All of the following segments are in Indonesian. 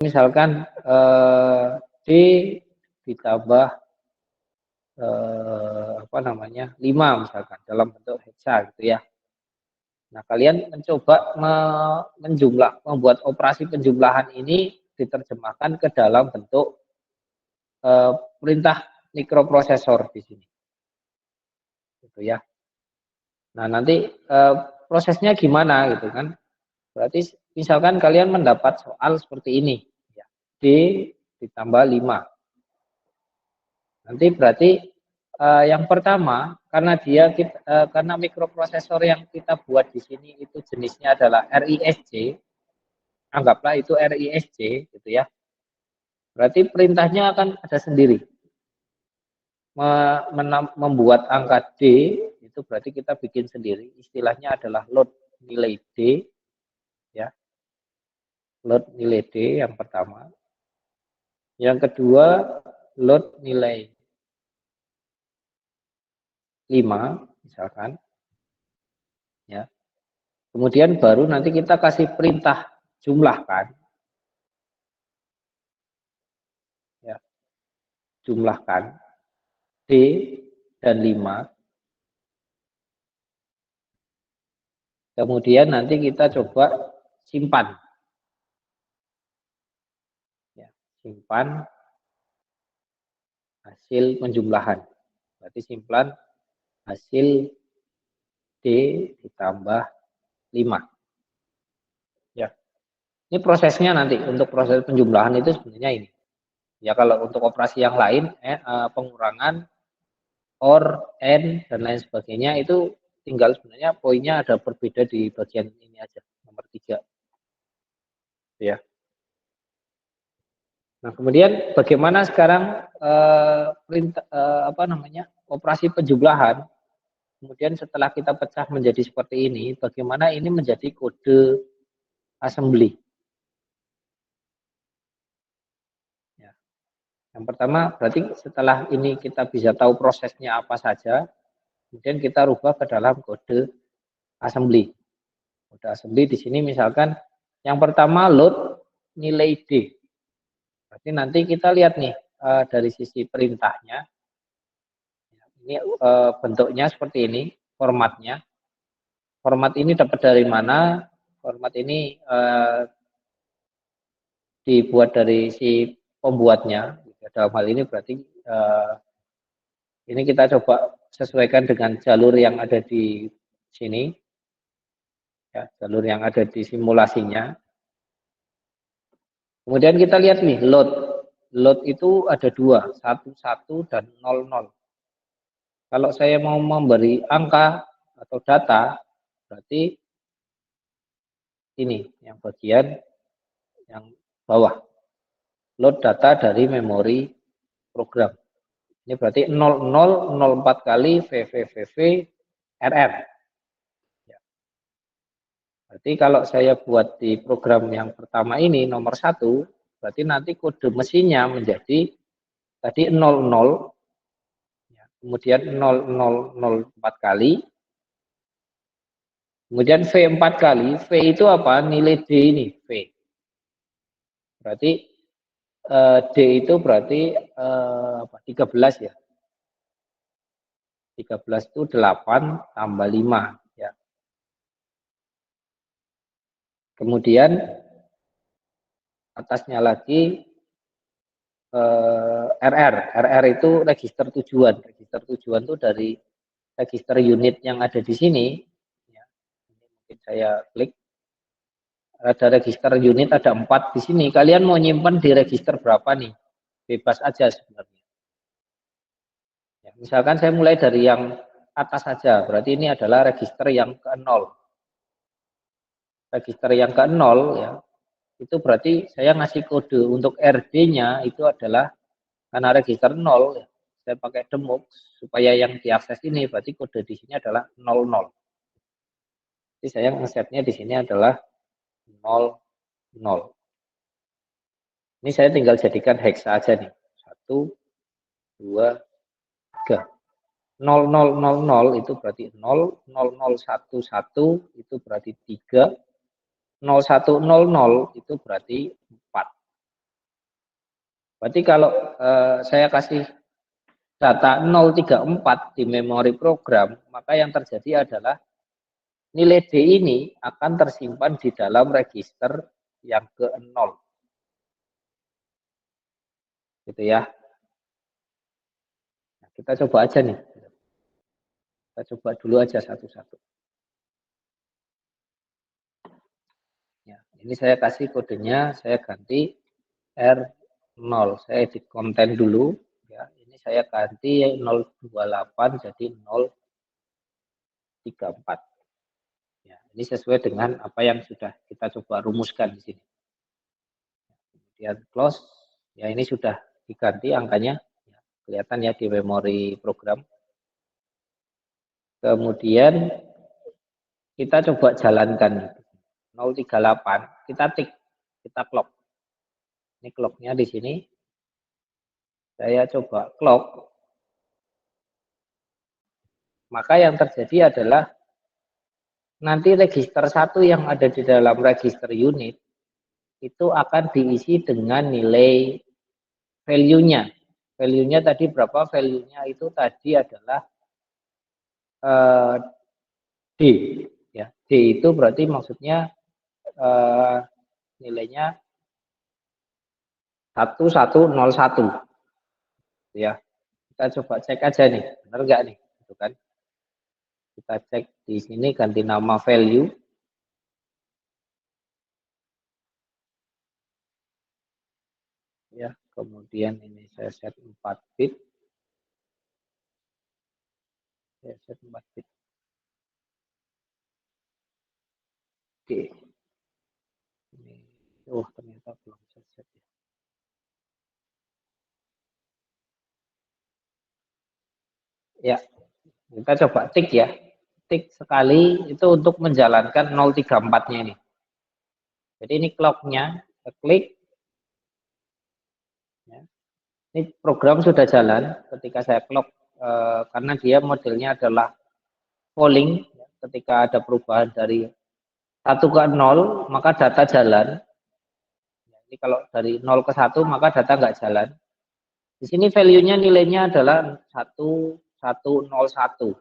misalkan D ditambah apa namanya 5 misalkan dalam bentuk heksa gitu ya. Nah, kalian mencoba membuat operasi penjumlahan ini diterjemahkan ke dalam bentuk perintah mikroprosesor di sini. Gitu ya. Nah, nanti prosesnya gimana gitu kan. Berarti misalkan kalian mendapat soal seperti ini. Ya. D ditambah 5. Nanti berarti yang pertama karena mikroprosesor yang kita buat di sini itu jenisnya adalah RISC, anggaplah itu RISC gitu ya. Berarti perintahnya akan ada sendiri. Membuat angka D itu berarti kita bikin sendiri. Istilahnya adalah load nilai D ya. Load nilai D yang pertama. Yang kedua load nilai 5 misalkan ya. Kemudian baru nanti kita kasih perintah jumlahkan. Ya. Jumlahkan D dan 5. Kemudian nanti kita coba simpan. Ya, simpan hasil penjumlahan. Berarti simpan hasil D ditambah 5. Ya. Ini prosesnya nanti untuk proses penjumlahan itu sebenarnya ini. Ya kalau untuk operasi yang lain pengurangan or, and dan lain sebagainya itu tinggal sebenarnya poinnya ada berbeda di bagian ini aja, nomor 3. Ya. Nah, kemudian bagaimana sekarang operasi penjumlahan. Kemudian setelah kita pecah menjadi seperti ini, bagaimana ini menjadi kode assembly. Ya. Yang pertama, berarti setelah ini kita bisa tahu prosesnya apa saja, kemudian kita rubah ke dalam kode assembly. Kode assembly di sini misalkan yang pertama load nilai D. Berarti nanti kita lihat nih dari sisi perintahnya. Ini bentuknya seperti ini, formatnya. Format ini dapat dari mana? Format ini dibuat dari si pembuatnya. Dalam hal ini berarti ini kita coba sesuaikan dengan jalur yang ada di sini. Ya, jalur yang ada di simulasinya. Kemudian kita lihat nih, load. Load itu ada 2, 11 dan 00. Kalau saya mau memberi angka atau data, berarti ini yang bagian yang bawah. Load data dari memori program. Ini berarti 0004 kali VVVV RR. Ya. Berarti kalau saya buat di program yang pertama ini nomor 1, berarti nanti kode mesinnya menjadi tadi 00, ya, kemudian 0004 kali, kemudian V4 kali. V itu apa? Nilai D ini, V. Berarti D itu berarti 13 ya. 13 itu 8 tambah 5 ya. Kemudian atasnya lagi RR. RR itu register tujuan. Register tujuan itu dari register unit yang ada di sini. Ya. Ini mungkin saya klik. Ada register unit, ada 4 di sini. Kalian mau nyimpan di register berapa nih? Bebas aja sebenarnya. Ya, misalkan saya mulai dari yang atas saja. Berarti ini adalah register yang ke-0. Register yang ke-0 ya. Itu berarti saya ngasih kode untuk RD-nya itu adalah karena register 0 ya. Saya pakai demux supaya yang diakses ini berarti kode di sini adalah 00. Jadi saya ngesetnya di sini adalah 00. Ini saya tinggal jadikan hexa aja nih. 1, 2, 3. 0000 itu berarti 0, 0011 itu berarti 3, 0100 itu berarti 4. Berarti kalau saya kasih data 034 di memori program, maka yang terjadi adalah nilai D ini akan tersimpan di dalam register yang ke-0. Gitu ya. Nah, kita coba aja nih. Kita coba dulu aja satu-satu. Ya, ini saya kasih kodenya, saya ganti R0. Saya edit konten dulu. Ya, ini saya ganti 028 jadi 034. Ya, ini sesuai dengan apa yang sudah kita coba rumuskan di sini. Kemudian close. Ya, ini sudah diganti angkanya. Ya, kelihatan ya di memori program. Kemudian kita coba jalankan 038, kita tik, kita clock. Ini clocknya di sini. Saya coba clock. Maka yang terjadi adalah nanti register 1 yang ada di dalam register unit itu akan diisi dengan nilai value-nya. Value-nya tadi berapa? Value-nya itu tadi adalah D. Ya, D itu berarti maksudnya nilainya 1101. Ya, kita coba cek aja nih, benar nggak nih? Gitu kan? Kita cek di sini ganti nama value. Ya, kemudian ini saya set 4 bit. Saya set 4 bit. Oke. Ini, ternyata belum saya set ya. Ya, kita coba tik ya. Tik sekali itu untuk menjalankan 034-nya ini. Jadi ini clock-nya, kita klik. Ya. Ini program sudah jalan ketika saya clock karena dia modelnya adalah polling. Ketika ada perubahan dari 1 ke 0, maka data jalan. Jadi kalau dari 0 ke 1, maka data nggak jalan. Di sini value-nya nilainya adalah 1101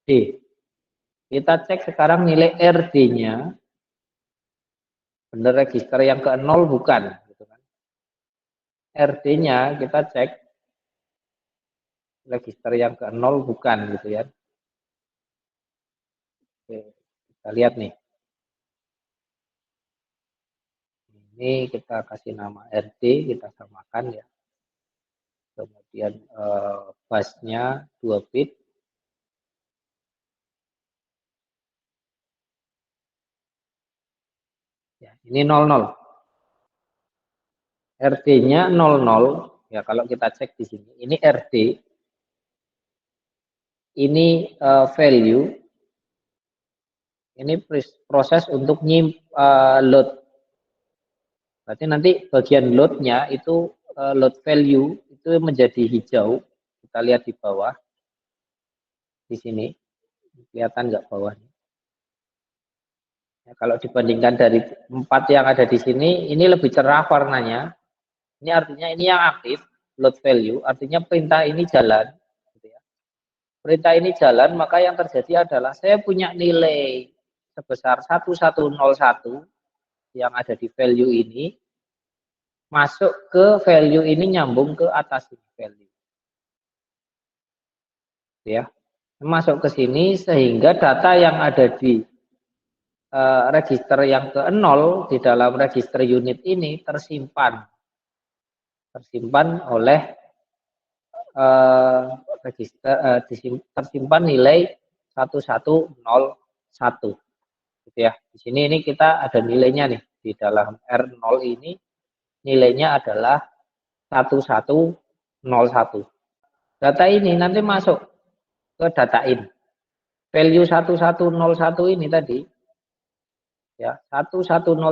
D. Kita cek sekarang nilai RD-nya. Benar register yang ke 0 bukan. Gitu kan. RD-nya kita cek register yang ke 0 bukan gitu ya. Oke, kita lihat nih. Ini kita kasih nama RD, kita samakan ya. Kemudian busnya 2 bit. Ya, ini 00. RD-nya 00. Ya, kalau kita cek di sini, ini RD. Ini value. Ini proses untuk load. Berarti nanti bagian load-nya itu load value itu menjadi hijau. Kita lihat di bawah. Di sini. Kelihatan nggak bawahnya? Ya, kalau dibandingkan dari 4 yang ada di sini, ini lebih cerah warnanya. Ini artinya ini yang aktif, load value. Artinya perintah ini jalan. Gitu ya. Perintah ini jalan, maka yang terjadi adalah saya punya nilai sebesar 1101 yang ada di value ini, masuk ke value ini nyambung ke atas ini value. Ya. Masuk ke sini sehingga data yang ada di register yang ke-0 di dalam register unit ini tersimpan oleh register tersimpan nilai 1101 gitu ya. Di sini ini kita ada nilainya nih di dalam R0 ini nilainya adalah 1101. Data ini nanti masuk ke data in. Value 1101 ini tadi ya 1101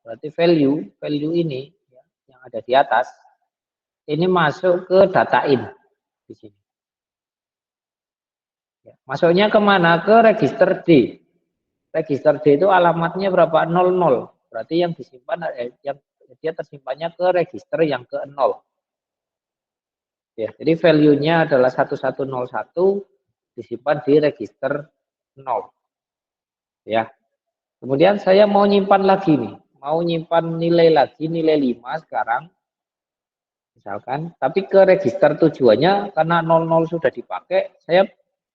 berarti value ini ya, yang ada di atas ini masuk ke data in di sini. Ya, masuknya kemana? Ke register D. Register D itu alamatnya berapa? 00. Berarti yang disimpan dia tersimpannya ke register yang ke 0. Ya, jadi value-nya adalah 1101 disimpan di register 0. Ya. Kemudian saya mau nyimpan lagi nih, mau nyimpan nilai lagi, nilai 5 sekarang. Misalkan, tapi ke register tujuannya karena 00 sudah dipakai, saya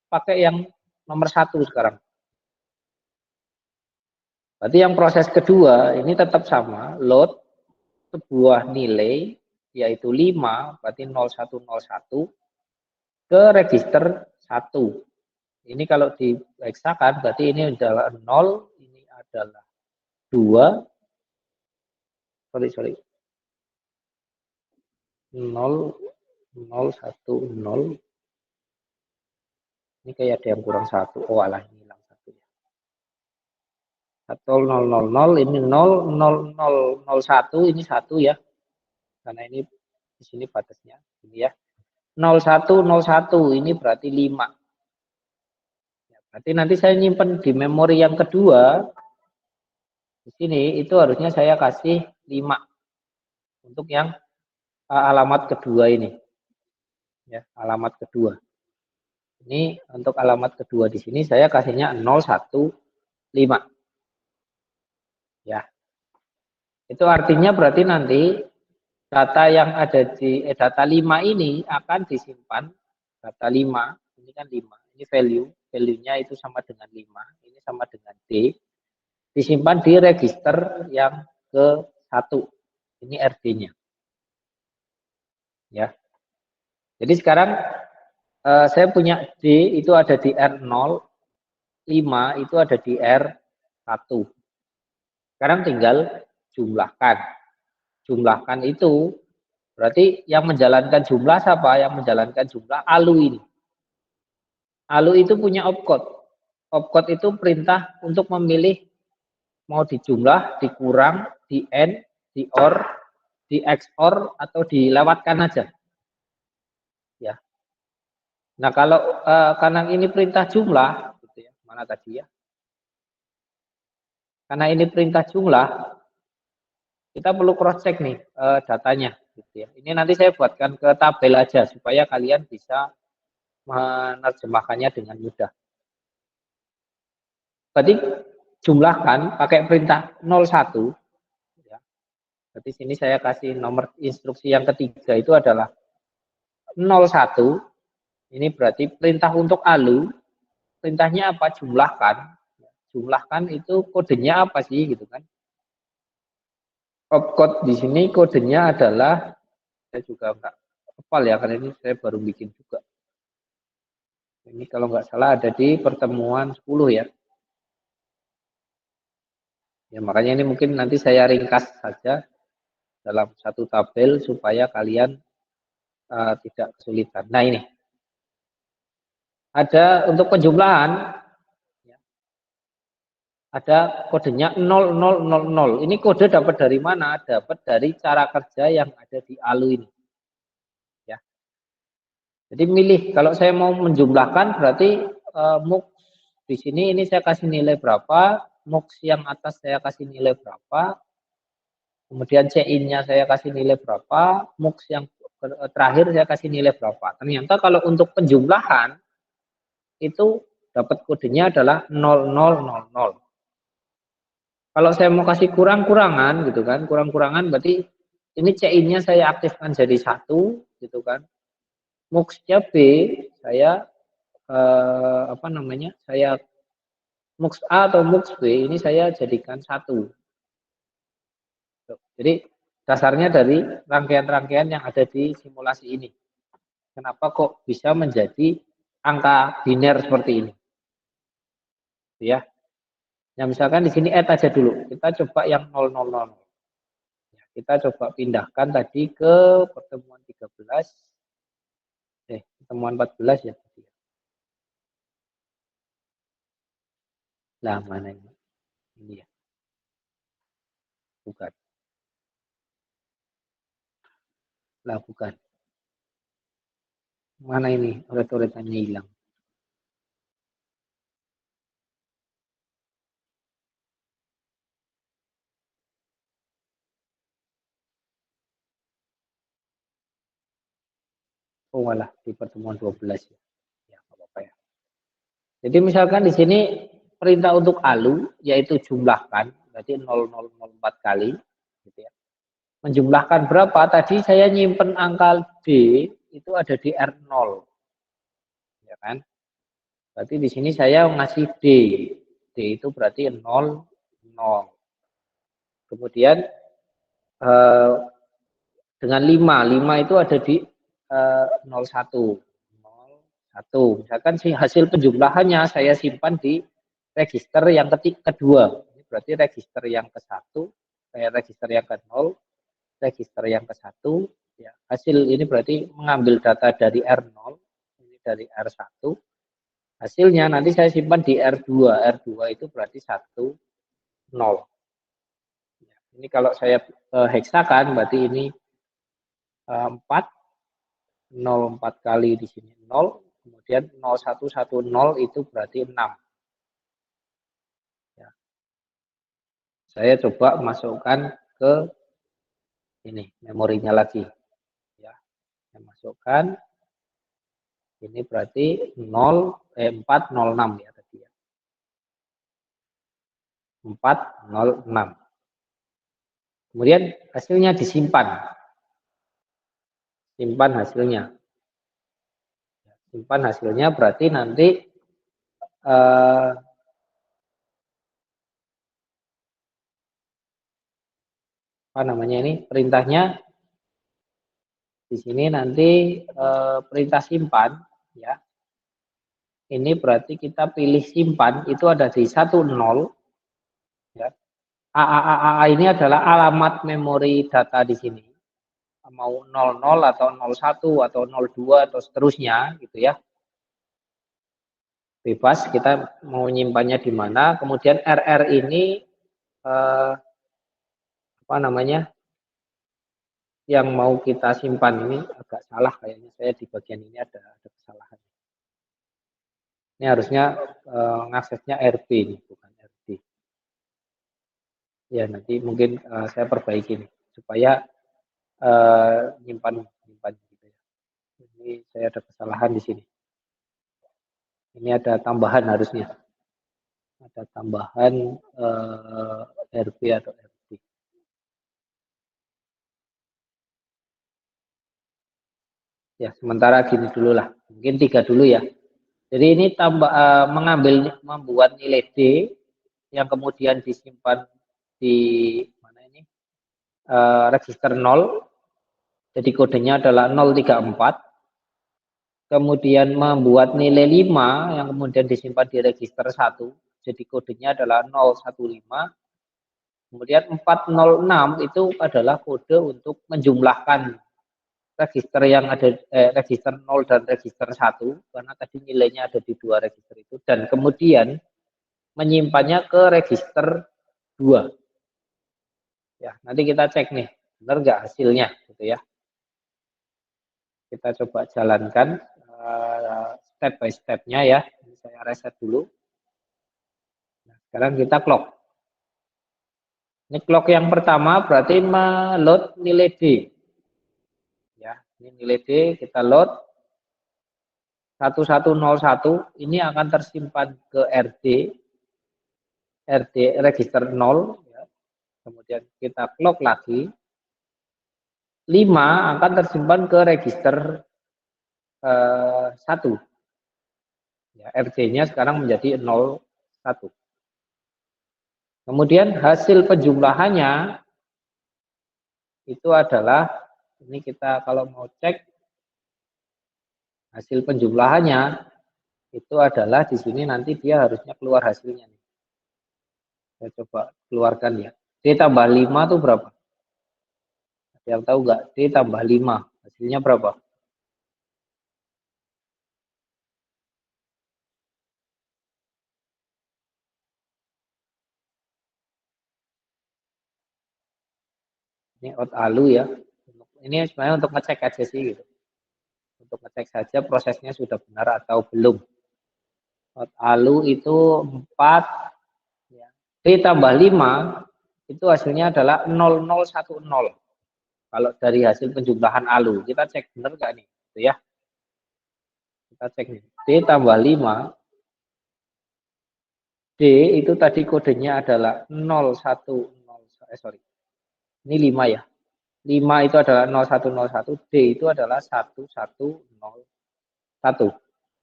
pakai yang nomor 1 sekarang. Berarti yang proses kedua ini tetap sama, load sebuah nilai yaitu 5, berarti 0101 ke register 1. Ini kalau diheksakan berarti ini adalah 0, ini adalah 2, sorry, 0, 0, 1, 0. Ini kayak ada yang kurang 1. Oh alah, ini hilang 1 ya. 1, 0, 0, 0, ini 0, 0, 0, 0, 1, ini 1 ya. Karena ini di sini batasnya, ini ya. 0, 1, 0, 1, ini berarti 5. Ya, berarti nanti saya nyimpen di memori yang kedua, di sini itu harusnya saya kasih 5 untuk yang alamat kedua ini. Ya, alamat kedua. Ini untuk alamat kedua di sini saya kasihnya 015. Ya. Itu artinya berarti nanti data yang ada di data 5 ini akan disimpan data 5, ini kan 5, ini value-nya itu sama dengan 5, ini sama dengan D, disimpan di register yang ke-1. Ini RD-nya. Ya. Jadi sekarang saya punya D itu ada di R0, 5 itu ada di R1. Sekarang tinggal jumlahkan. Jumlahkan itu berarti yang menjalankan jumlah siapa? Yang menjalankan jumlah ALU ini. ALU itu punya opcode. Opcode itu perintah untuk memilih mau dijumlah, dikurang, di AND, di OR, di XOR atau dilewatkan aja. Ya. Nah, kalau karena ini perintah jumlah gitu ya. Mana tadi ya? Karena ini perintah jumlah, kita perlu cross check nih datanya gitu ya. Ini nanti saya buatkan ke tabel aja supaya kalian bisa menerjemahkannya dengan mudah. Berarti jumlahkan pakai perintah 01 ya. Berarti sini saya kasih nomor instruksi yang ketiga itu adalah 01. Ini berarti perintah untuk ALU. Perintahnya apa? Jumlahkan. Jumlahkan itu kodenya apa sih gitu kan? Opcode di sini kodenya adalah, saya juga enggak hafal ya karena ini saya baru bikin juga. Ini kalau nggak salah ada di pertemuan 10 ya. Ya makanya ini mungkin nanti saya ringkas saja dalam satu tabel supaya kalian tidak kesulitan. Nah ini ada untuk penjumlahan ya, ada kodenya 0000. Ini kode dapat dari mana? Dapat dari cara kerja yang ada di ALU ini. Ya. Jadi milih kalau saya mau menjumlahkan berarti mux di sini ini saya kasih nilai berapa, mux yang atas saya kasih nilai berapa, kemudian C-in-nya saya kasih nilai berapa, mux yang terakhir saya kasih nilai berapa. Ternyata kalau untuk penjumlahan itu dapat kodenya adalah 0000. Kalau saya mau kasih kurang-kurangan gitu kan, kurang-kurangan berarti ini C-in-nya saya aktifkan jadi 1 gitu kan. Mux-nya B saya apa namanya? Saya mux A atau mux B ini saya jadikan 1. Jadi dasarnya dari rangkaian-rangkaian yang ada di simulasi ini. Kenapa kok bisa menjadi angka biner seperti ini? Ya. Ya misalkan di sini add aja dulu. Kita coba yang 000. Ya, kita coba pindahkan tadi ke pertemuan 13. Pertemuan 14 ya. Lah mana ini? Ini ya. Bukan. Lah bukan. Mana ini? Oret-oretannya hilang. Oh malah di pertemuan 12 ya. Ya, nggak apa-apa ya. Jadi misalkan di sini perintah untuk ALU yaitu jumlahkan, berarti 0004 kali gitu ya. Menjumlahkan berapa? Tadi saya nyimpen angka D itu ada di R0 ya kan? Berarti di sini saya ngasih D. D itu berarti 0 0. Kemudian eh, dengan 5 itu ada di 01. 01. Misalkan si hasil penjumlahannya saya simpan di register yang kedua. Ini berarti register yang ke satu, register yang ke 0, register yang ke satu. Ya, hasil ini berarti mengambil data dari R0, ini dari R1. Hasilnya nanti saya simpan di R2. R2 itu berarti 1, 0. Ya, ini kalau saya heksakan berarti ini 4, 04 kali di sini 0, kemudian 0110 itu berarti 6. Ya. Saya coba masukkan ke ini memorinya lagi. Ya, saya masukkan. Ini berarti 406 ya tadi ya. 406. Kemudian hasilnya disimpan. Simpan hasilnya. Simpan hasilnya berarti nanti apa namanya ini perintahnya di sini nanti perintah simpan ya. Ini berarti kita pilih simpan itu ada di 10 ya. A ini adalah alamat memori data di sini. Mau 00 atau 01 atau 02 atau seterusnya gitu ya. Bebas kita mau nyimpannya di mana. Kemudian RR ini apa namanya? Yang mau kita simpan ini agak salah kayaknya saya di bagian ini ada kesalahan. Ini harusnya ngaksesnya RB ini bukan RD. Ya nanti mungkin saya perbaiki nih supaya nyimpan gitu ya. Ini saya ada kesalahan di sini. Ini ada tambahan harusnya. Ada tambahan RB atau RD. Ya sementara gini dulu lah. Mungkin 3 dulu ya. Jadi ini membuat nilai D yang kemudian disimpan di mana ini register 0. Jadi kodenya adalah 034. Kemudian membuat nilai 5 yang kemudian disimpan di register 1. Jadi kodenya adalah 015. Kemudian 406 itu adalah kode untuk menjumlahkan register yang ada register 0 dan register 1 karena tadi nilainya ada di dua register itu dan kemudian menyimpannya ke register 2. Ya, nanti kita cek nih, benar nggak hasilnya gitu ya. Kita coba jalankan step by step-nya ya. Ini saya reset dulu. Nah, sekarang kita clock. Ini clock yang pertama berarti meload nilai D. Ya, ini nilai D kita load 1101 ini akan tersimpan ke RD register 0 ya. Kemudian kita clock lagi 5 akan tersimpan ke register 1 ya, RD-nya sekarang menjadi 01. Kemudian hasil penjumlahannya itu adalah ini kita kalau mau cek hasil penjumlahannya itu adalah di sini nanti dia harusnya keluar hasilnya nih. Saya coba keluarkan ya. D tambah 5 itu berapa? Ada yang tahu nggak? D tambah 5. Hasilnya berapa? Ini out alu ya. Ini sebenarnya untuk ngecek aja sih gitu. Untuk ngecek saja prosesnya sudah benar atau belum. Out alu itu 4 ya. D tambah 5 itu hasilnya adalah 0010. Kalau dari hasil penjumlahan alu, kita cek benar nggak nih? Gitu ya. Kita cek nih. D tambah 5. D itu tadi kodenya adalah 0101. Sorry. Ini 5 ya. 5 itu adalah 0101. D itu adalah 1101.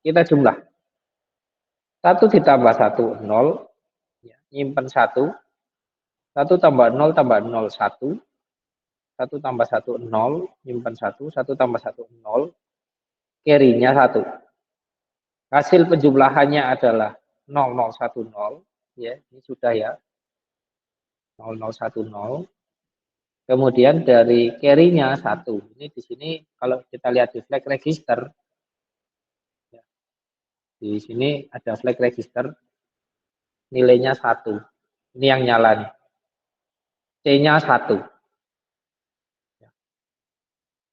Kita jumlah. 1 ditambah 1, 0. Ya, nyimpen 1. 1 tambah 0 tambah 0, 1. 1 tambah 1, 0. Nyimpen 1. 1 tambah 1, 0. Carry-nya 1. Hasil penjumlahannya adalah 0010. Ya, ini sudah ya. 0010. Kemudian dari carry-nya 1. Ini di sini kalau kita lihat di flag register, ya, di sini ada flag register, nilainya 1. Ini yang nyala nih. C-nya 1. Ya,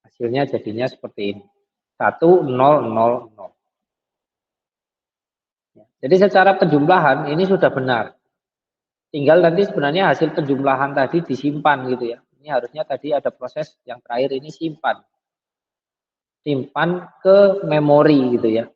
hasilnya jadinya seperti ini. 1000. Ya, jadi secara penjumlahan ini sudah benar. Tinggal nanti sebenarnya hasil penjumlahan tadi disimpan gitu ya. Ini harusnya tadi ada proses yang terakhir ini simpan. Simpan ke memori gitu ya.